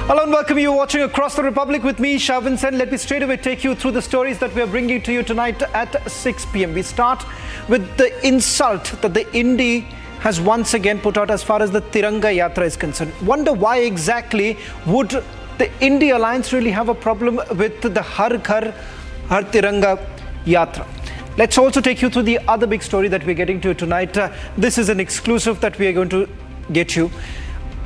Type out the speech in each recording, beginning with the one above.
Hello and welcome. You're watching Across the Republic with me, Shavin Sen. Let me straight away take you through the stories that we are bringing to you tonight at 6 p.m. We start with the insult that the Indy has once again put out as far as the Tiranga Yatra is concerned. Wonder why exactly would the Indy Alliance really have a problem with the Har Ghar Har Tiranga Yatra? Let's also take you through the other big story that we're getting to tonight. This is an exclusive that we are going to get you.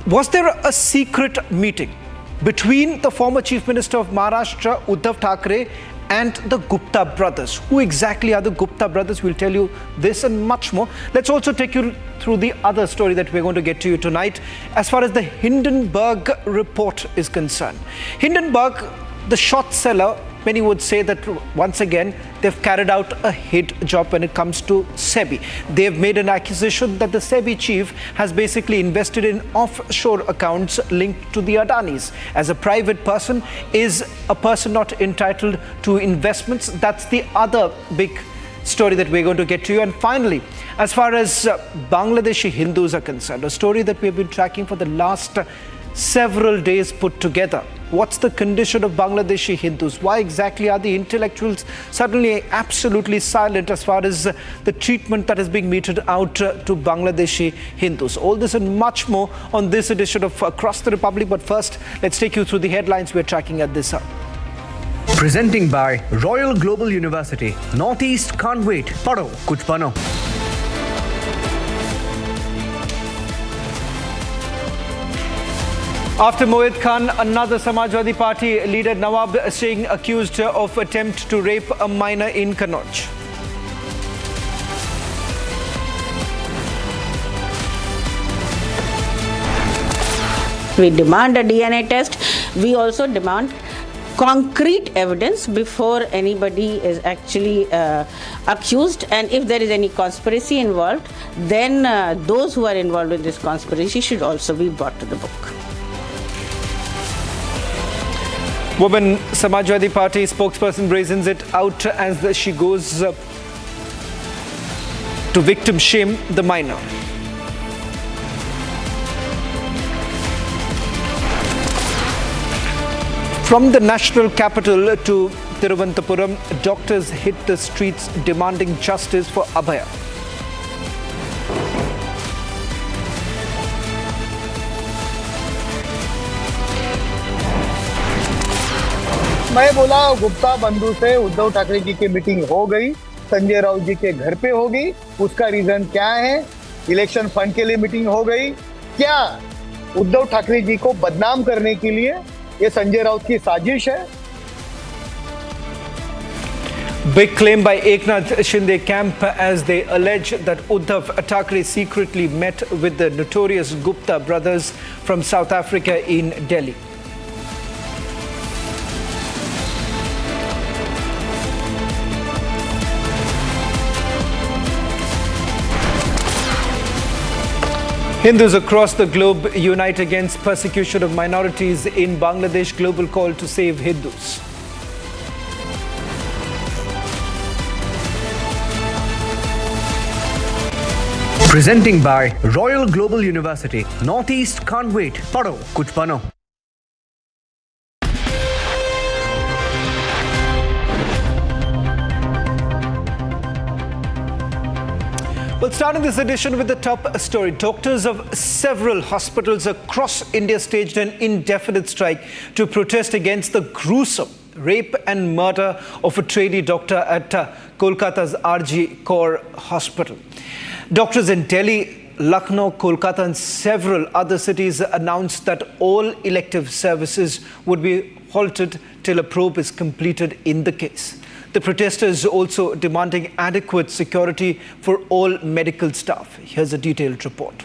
Was there a secret meeting between the former Chief Minister of Maharashtra, Uddhav Thackeray, and the Gupta brothers? Who exactly are the Gupta brothers? We'll tell you this and much more. Let's also take you through the other story that we're going to get to you tonight as far as the Hindenburg report is concerned. Hindenburg, the short seller, many would say that once again they've carried out a hit job when it comes to SEBI. They've made an accusation that the SEBI chief has basically invested in offshore accounts linked to the Adanis. As a private person, is a person not entitled to investments? That's the other big story that we're going to get to you. And finally, as far as Bangladeshi Hindus are concerned, a story that we've been tracking for the last several days put together. What's the condition of Bangladeshi Hindus? Why exactly are the intellectuals suddenly absolutely silent as far as the treatment that is being meted out to Bangladeshi Hindus? All this and much more on this edition of Across the Republic. But first, let's take you through the headlines we're tracking at this hour. Presenting by Royal Global University. Northeast can't wait. Padho, kuch bano. After Mohit Khan, another Samajwadi Party leader, Nawab Singh, accused of attempt to rape a minor in Kannauj. We demand a DNA test. We also demand concrete evidence before anybody is actually accused, and if there is any conspiracy involved, then those who are involved in this conspiracy should also be brought to the book. Woman Samajwadi Party spokesperson brazens it out as she goes to victim shame the minor. From the national capital to Thiruvananthapuram, doctors hit the streets demanding justice for Abhaya. मैं बोला गुप्ता बंधु से उद्धव ठाकरे जी की meeting हो गई, संजय राउत जी के घर पे होगी। उसका रीजन क्या है? इलेक्शन फंड के लिए मीटिंग हो गई। क्या उद्धव ठाकरे जी को बदनाम करने के लिए ये संजय राउत की साजिश है? Big claim by Eknath Shinde camp as they allege that Uddhav Thackeray secretly met with the notorious Gupta brothers from South Africa in Delhi. Hindus across the globe unite against persecution of minorities in Bangladesh. Global call to save Hindus. Presenting by Royal Global University. Northeast can't wait. Padho, kuch bano. Well, starting this edition with the top story. Doctors of several hospitals across India staged an indefinite strike to protest against the gruesome rape and murder of a trainee doctor at Kolkata's RG Kaur Hospital. Doctors in Delhi, Lucknow, Kolkata and several other cities announced that all elective services would be halted till a probe is completed in the case. The protesters also demanding adequate security for all medical staff. Here's a detailed report.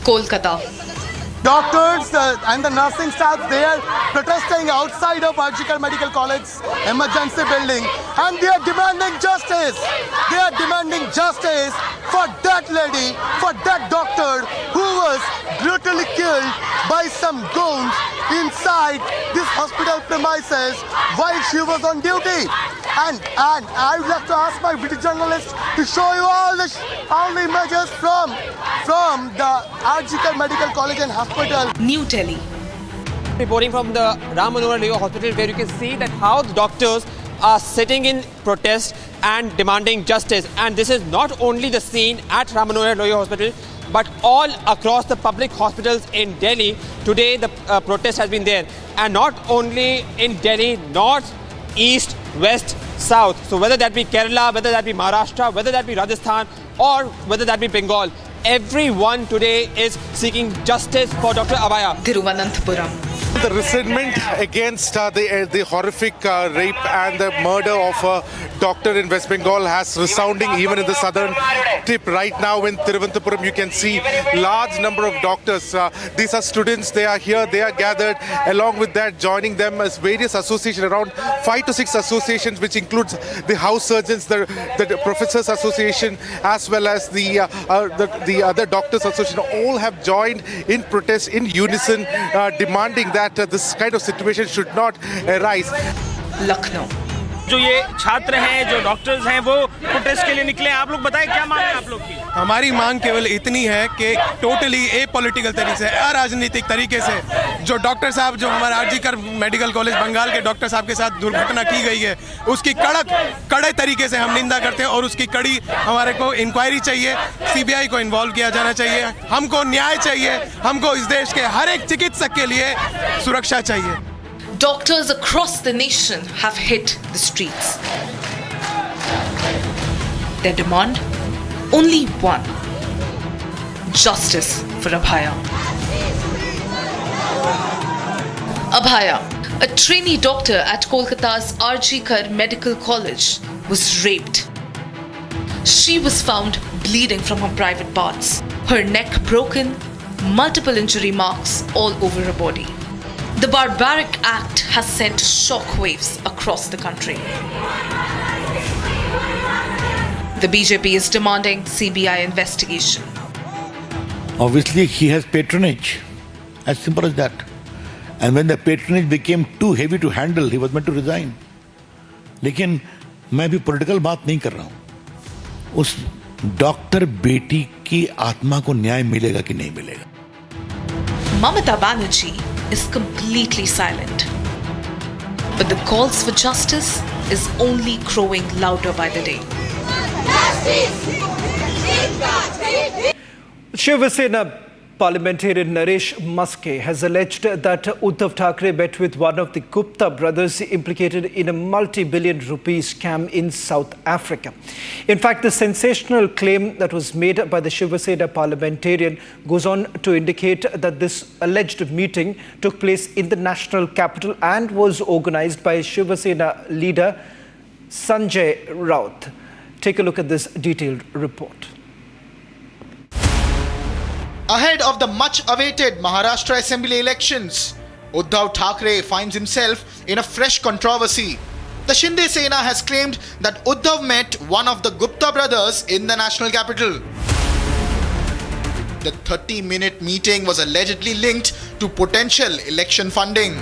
Kolkata. Doctors and the nursing staff, they are protesting outside of Archikal Medical College emergency building, and they are demanding justice. They are demanding justice for that lady, for that doctor who was brutally killed by some goons inside this hospital premises while she was on duty. And I would like to ask my British journalist to show you all the images from the RGK Medical College and Hospital. New Delhi. Reporting from the Ram Manohar Lohia Hospital, where you can see that how the doctors are sitting in protest and demanding justice. And this is not only the scene at Ram Manohar Lohia Hospital, but all across the public hospitals in Delhi. Today the protest has been there, and not only in Delhi, north, east, west, south. So whether that be Kerala, whether that be Maharashtra, whether that be Rajasthan, or whether that be Bengal, everyone today is seeking justice for Dr. Abhaya. Thiruvananthapuram. The resentment against the horrific rape and the murder of a doctor in West Bengal has resounding even in the southern tip. Right now in Thiruvananthapuram, you can see large number of doctors. These are students. They are here. They are gathered. Along with that, joining them is various associations, around 5 to 6 associations, which includes the house surgeons, the professors association, as well as the other doctors association. All have joined in protest in unison, demanding that this kind of situation should not arise. Lucknow. जो ये छात्र हैं, जो doctors हैं, वो protest के लिए निकले। आप लोग बताएं क्या मांग है आप लोग की? हमारी मांग केवल इतनी है कि टोटली ए-पॉलिटिकल तरीके से, अराजनीतिक तरीके से जो डॉक्टर साहब, जो हमारे आरजीकर मेडिकल कॉलेज बंगाल के डॉक्टर साहब के साथ दुर्घटना की गई है, उसकी कड़े तरीके से हम निंदा करते हैं और उसकी कड़ी हमारे को इंक्वायरी चाहिए, सीबीआई को इन्वॉल्व किया जाना चाहिए, हमको न्याय चाहिए, हमको इस देश के हर एक चिकित्सक के लिए सुरक्षा चाहिए। Doctors across the nation have hit the streets. Their demand? Only one. Justice for Abhaya. Abhaya, a trainee doctor at Kolkata's RGK Medical College, was raped. She was found bleeding from her private parts, her neck broken, multiple injury marks all over her body. The barbaric act has sent shockwaves across the country. The BJP is demanding CBI investigation. Obviously, he has patronage. As simple as that. And when the patronage became too heavy to handle, he was meant to resign. लेकिन मैं भी political बात नहीं कर रहा हूं। उस doctor बेटी की आत्मा को न्याय मिलेगा कि नहीं मिलेगा? Mamata Banerjee is completely silent. But the calls for justice is only growing louder by the day. Shiv Sena parliamentarian Naresh Maske has alleged that Uddhav Thackeray met with one of the Gupta brothers implicated in a multi-billion rupee scam in South Africa. In fact, the sensational claim that was made by the Shiv Sena parliamentarian goes on to indicate that this alleged meeting took place in the national capital and was organized by Shiv Sena leader Sanjay Raut. Take a look at this detailed report. Ahead of the much-awaited Maharashtra Assembly elections, Uddhav Thackeray finds himself in a fresh controversy. The Shinde Sena has claimed that Uddhav met one of the Gupta brothers in the national capital. The 30-minute meeting was allegedly linked to potential election funding.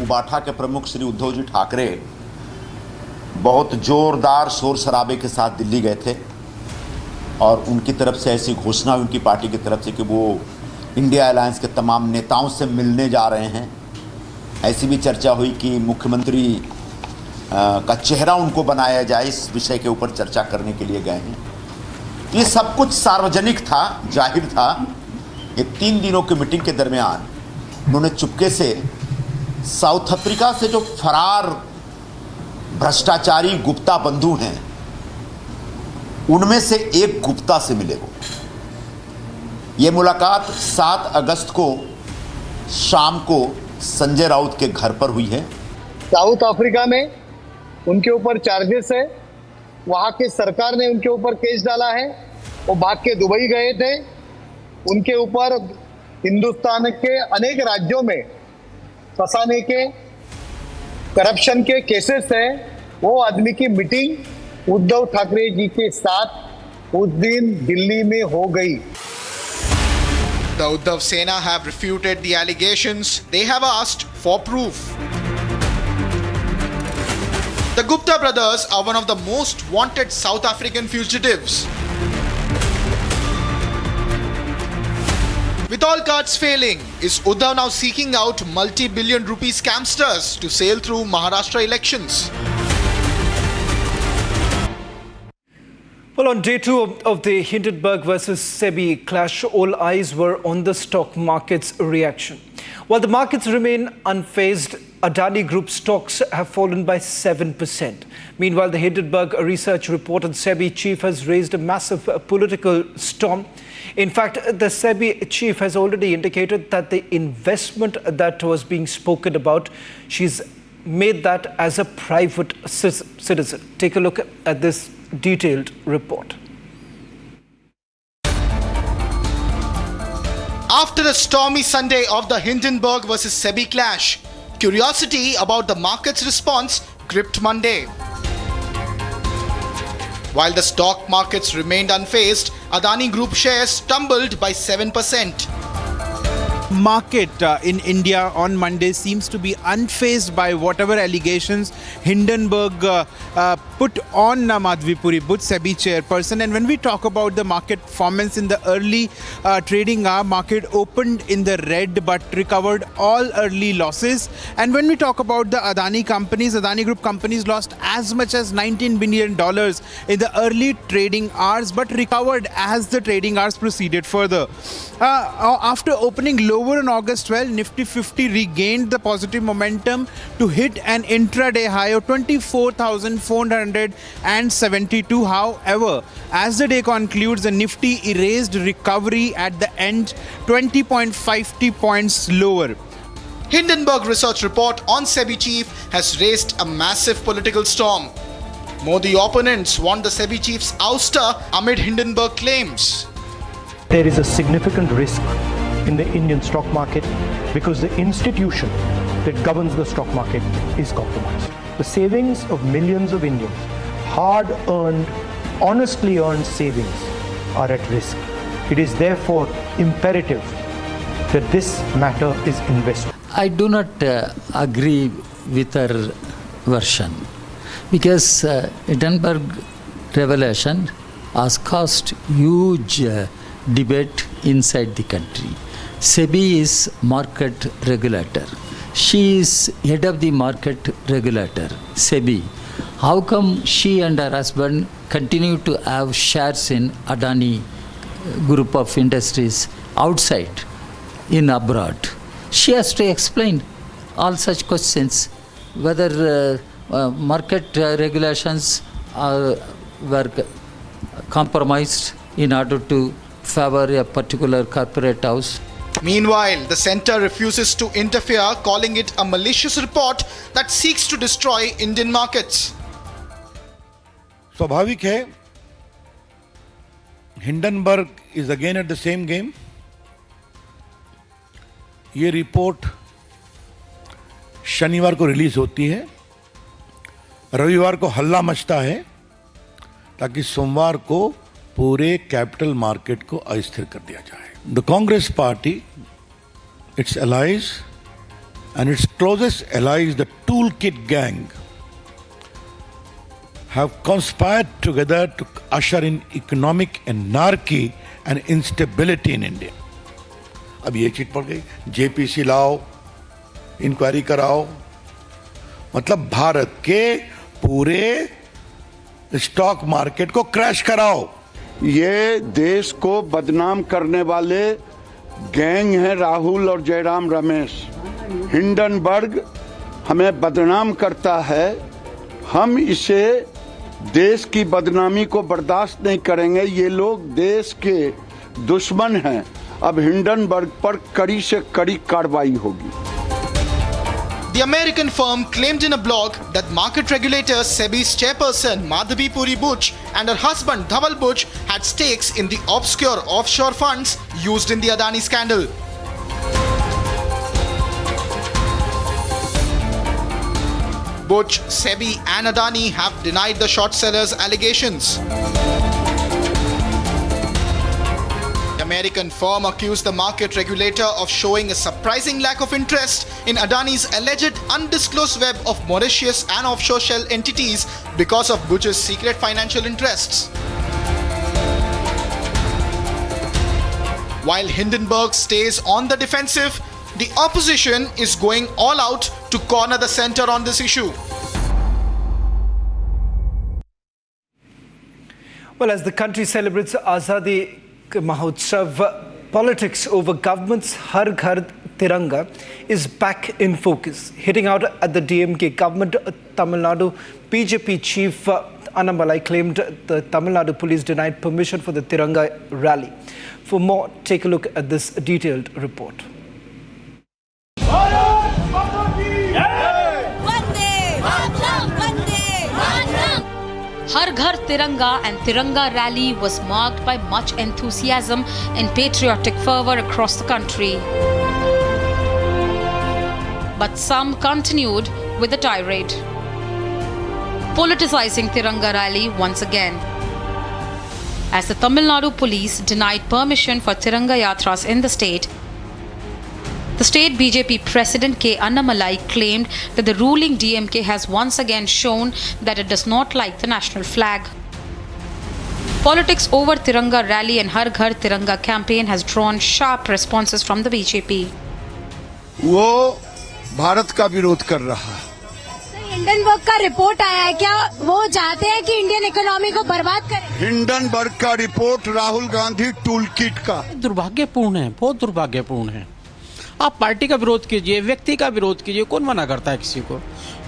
Ubatha के प्रमुख श्री उद्धव जी ठाकरे बहुत जोरदार शोर शराबे के साथ दिल्ली गए थे और उनकी तरफ से ऐसी घोषणा उनकी पार्टी की तरफ से कि वो इंडिया अलायंस के तमाम नेताओं से मिलने जा रहे हैं। ऐसी भी चर्चा हुई कि मुख्यमंत्री का चेहरा उनको बनाया जाए, इस विषय के ऊपर चर्चा करने के लिए गए हैं। ये सब कुछ सार्वजनिक था, जाहिर था। ये 3 दिनों की मीटिंग के दरमियान उन्होंने चुपके से साउथ अफ्रीका से जो फरार भ्रष्टाचारी गुप्ता बंधु हैं उनमें से एक गुप्ता से मिले वो। ये मुलाकात 7 अगस्त को शाम को संजय राउत के घर पर हुई है। साउथ अफ्रीका में उनके ऊपर चार्जेस है, वहाँ की सरकार ने उनके ऊपर केस डाला है। वो भाग के दुबई गए थे। उनके ऊपर हिंदुस्तान के अनेक राज्यों में फंसाने के, करप्शन के केसेस है। वो आदमी की मीटिंग उद्धव ठाकरे जी के साथ उस दिन दिल्ली में हो गई। The Uddhav Sena have refuted the allegations. They have asked for proof. The Gupta brothers are one of the most wanted South African fugitives. With all cards failing, is Uddhav now seeking out multi-billion rupee scamsters to sail through Maharashtra elections? Well, on day two of the Hindenburg versus SEBI clash, all eyes were on the stock market's reaction. While the markets remain unfazed, Adani Group stocks have fallen by 7%. Meanwhile, the Hindenburg research report on SEBI chief has raised a massive political storm. In fact, the SEBI chief has already indicated that the investment that was being spoken about, she's made that as a private citizen. Take a look at this detailed report. After the stormy Sunday of the Hindenburg versus SEBI clash, curiosity about the market's response gripped Monday. While the stock markets remained unfazed, Adani Group shares tumbled by 7%. Market in India on Monday seems to be unfazed by whatever allegations Hindenburg put on Madhvi Puri Buch, SEBI chairperson. And when we talk about the market performance in the early trading hour, market opened in the red but recovered all early losses. And when we talk about the Adani companies, Adani Group companies lost as much as $19 billion in the early trading hours but recovered as the trading hours proceeded further. After opening lower on August 12, Nifty 50 regained the positive momentum to hit an intraday high of 24,472. However, as the day concludes, the Nifty erased recovery at the end, 20.50 points lower. Hindenburg research report on SEBI chief has raised a massive political storm. Modi opponents want the SEBI chief's ouster amid Hindenburg claims. There is a significant risk in the Indian stock market because the institution that governs the stock market is compromised. The savings of millions of Indians, hard-earned, honestly earned savings, are at risk. It is therefore imperative that this matter is investigated. I do not agree with her version because Hindenburg revelation has caused huge debate inside the country. SEBI is market regulator. She is head of the market regulator, SEBI. How come she and her husband continue to have shares in Adani Group of Industries outside, in abroad? She has to explain all such questions, whether market regulations were compromised in order to favor a particular corporate house. Meanwhile, the centre refuses to interfere, calling it a malicious report that seeks to destroy Indian markets. स्वाभाविक है, Hindenburg is again at the same game. ये report शनिवार को release होती है, रविवार को हल्ला मचता है ताकि सोमवार को पूरे कैपिटल मार्केट को अस्थिर कर दिया जाए. The Congress party, its allies and its closest allies, the Toolkit gang, have conspired together to usher in economic anarchy and instability in India. अब ये चीज पड़ गई, JPC लाओ, इंक्वायरी कराओ, मतलब भारत के पूरे स्टॉक मार्केट को क्रैश कराओ. ये देश को बदनाम करने वाले गैंग हैं राहुल और जयराम रमेश. हिंडनबर्ग हमें बदनाम करता है, हम इसे देश की बदनामी को बर्दाश्त नहीं करेंगे. ये लोग देश के दुश्मन हैं. अब हिंडनबर्ग पर कड़ी से कड़ी कार्रवाई होगी. The American firm claimed in a blog that market regulator SEBI's chairperson Madhvi Puri Buch and her husband Dhaval Buch had stakes in the obscure offshore funds used in the Adani scandal. Buch, SEBI and Adani have denied the short sellers' allegations. The American firm accused the market regulator of showing a surprising lack of interest in Adani's alleged undisclosed web of Mauritius and offshore shell entities because of Butch's secret financial interests. While Hindenburg stays on the defensive, the opposition is going all out to corner the center on this issue. Well, as the country celebrates Azadi Mahotsav, politics over government's Har Ghar Tiranga is back in focus. Hitting out at the DMK government, Tamil Nadu BJP chief Annamalai claimed the Tamil Nadu police denied permission for the Tiranga rally. For more, take a look at this detailed report. Har Ghar Tiranga and Tiranga rally was marked by much enthusiasm and patriotic fervour across the country. But some continued with the tirade, politicizing Tiranga rally once again. As the Tamil Nadu police denied permission for Tiranga Yatras in the state BJP President K. Annamalai claimed that the ruling DMK has once again shown that it does not like the national flag. Politics over Tiranga rally and Har Ghar Tiranga campaign has drawn sharp responses from the BJP. वो भारत का विरोध कर रहा है। Hindenburg का report आया है, क्या वो चाहते हैं कि इंडियन इकोनॉमी को बर्बाद करें? हिंडनबर्ग का report Rahul Gandhi tool kit का दुर्भाग्यपूर्ण है, बहुत दुर्भाग्यपूर्ण है। आप पार्टी का विरोध कीजिए, व्यक्ति का विरोध कीजिए, कौन मना करता है किसी को,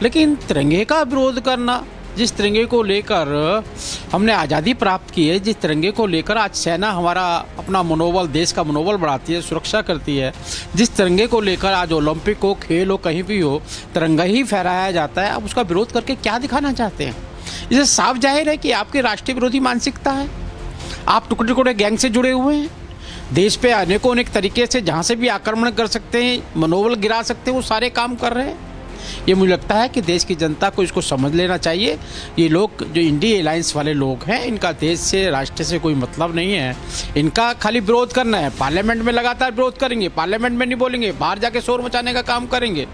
लेकिन तिरंगे का विरोध करना, जिस तिरंगे को लेकर हमने आज़ादी प्राप्त की है, जिस तिरंगे को लेकर आज सेना हमारा अपना मनोबल, देश का मनोबल बढ़ाती है, सुरक्षा करती है, जिस तिरंगे को लेकर आज ओलंपिक हो, खेल हो, कहीं भी हो, तिरंगा ही फहराया जाता है। अब उसका विरोध करके क्या दिखाना चाहते हैं? इससे साफ जाहिर है कि आपकी राष्ट्रीय विरोधी मानसिकता है। आप टुकड़े टुकड़े गैंग से जुड़े हुए हैं। देश पे अनेकों अनेक तरीके से जहाँ से भी आक्रमण कर सकते हैं, मनोबल गिरा सकते हैं, वो सारे काम कर रहे हैं। ये मुझे लगता है कि देश की जनता को इसको समझ लेना चाहिए। ये लोग जो इंडिया अलायंस वाले लोग हैं, इनका देश से, राष्ट्र से कोई मतलब नहीं है। इनका खाली विरोध करना है। पार्लियामेंट में लगातार विरोध करेंगे, पार्लियामेंट में नहीं बोलेंगे, बाहर जाके शोर मचाने का काम करेंगे।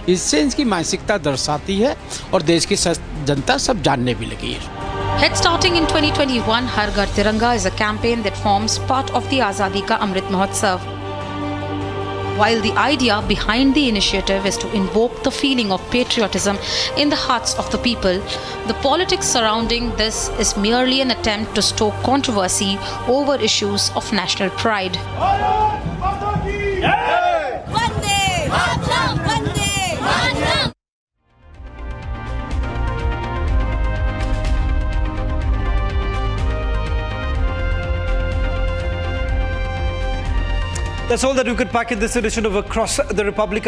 इससे इनकी मानसिकता दर्शाती है और देश की जनता सब जानने भी लगी है। Head starting in 2021, Har Ghar Tiranga is a campaign that forms part of the Azadi Ka Amrit Mahotsav. While the idea behind the initiative is to invoke the feeling of patriotism in the hearts of the people, the politics surrounding this is merely an attempt to stoke controversy over issues of national pride. That's all that we could pack in this edition of Across the Republic.